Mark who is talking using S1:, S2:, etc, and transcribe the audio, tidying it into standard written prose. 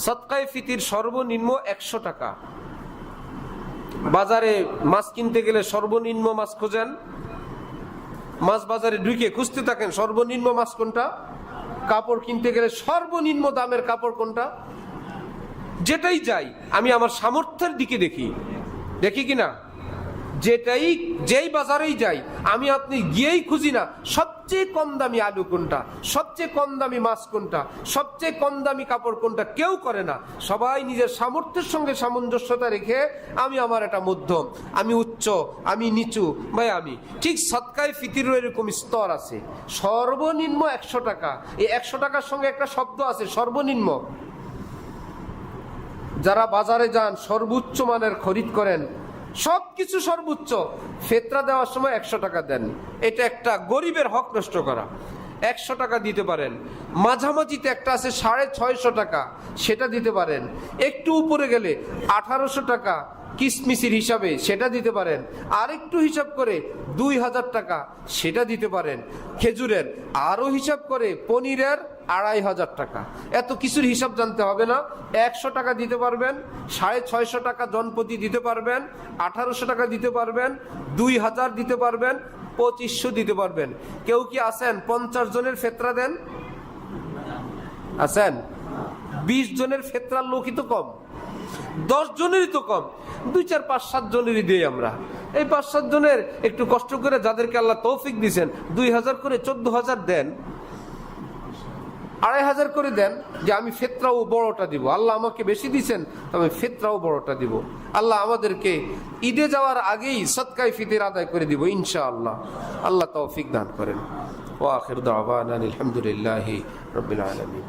S1: সদকায়ে ফিতির সর্বনিম্ন 100 টাকা। বাজারে মাছ কিনতে গেলে সর্বনিম্ন মাছ খোঁজেন, মাছ বাজারে ঢুকে খুঁজতে থাকেন সর্বনিম্ন মাছ কোনটা। কাপড় কিনতে গেলে সর্বনিম্ন দামের কাপড় কোনটা। যেটাই যাই আমি আমার সামর্থ্যের দিকে দেখি কিনা, যেই বাজারেই যাই আমি আপনি গিয়েই খুঁজি না সবচেয়ে কম দামি আলু কোনটা, সবচেয়ে কম দামি মাছ কোনটা, সবচেয়ে কম দামি কাপড় কোনটা। কেউ করে না, সবাই নিজের সামর্থ্যের সঙ্গে সামঞ্জস্যতা রেখে আমি আমার একটা মধ্যম, আমি উচ্চ, আমি নিচু, ভাই আমি ঠিক। সদকায়ে ফিতির এরকম স্তর আছে। সর্বনিম্ন 100 টাকা। এই 100 টাকার সঙ্গে একটা শব্দ আছে সর্বনিম্ন। যারা বাজারে যান সর্বোচ্চ মানের খরিদ করেন, সবকিছু সর্বোচ্চ, ফেতরা দেওয়ার সময় 100 টাকা দেন। এটা একটা গরিবের হক নষ্ট করা। 100 টাকা দিতে পারেন। মাঝামাঝিতে একটা আছে 650 টাকা, সেটা দিতে পারেন। একটু উপরে গেলে 1800 টাকা কিসমিসির হিসাবে সেটা দিতে পারেন। আর একটু হিসাব করে 2000 টাকা সেটা দিতে পারেন। খেজুরের আরো হিসাব করে পনিরের 2500 টাকা। এত কিছুর হিসাব জানতে হবে না। 100 টাকা দিতে পারবেন, 650 টাকা জনপ্রতি দিতে পারবেন, 1800 টাকা দিতে পারবেন, 2000 দিতে পারবেন, 2500 দিতে পারবেন। কেউ কি আছেন 50 জনের ফেতরা দেন? আছেন? 20 জনের ফেতরার লোকই তো কম, 10 জনেরই তো কম। 2, 4, 5, 7 জনেরই দিই আমরা। এই 5-7 জনের একটু কষ্ট করে, যাদেরকে আল্লাহ তৌফিক দিয়েছেন, 2000 করে 14,000 দেন, 2500 করে দেন, যে আমি ফেতরাও বড়টা দিব। আল্লাহ আমাকে বেশি দিয়েছেন, তবে ফেতরাও বড়টা দিব। আল্লাহ আমাদেরকে ঈদে যাওয়ার আগেই সদকায়ে ফিতর আদায় করে দিব ইনশাআল্লাহ। আল্লাহ তৌফিক দান করেন। ওয়া আখির দাওয়ানা আলহামদুলিল্লাহি রাব্বিল আলামিন।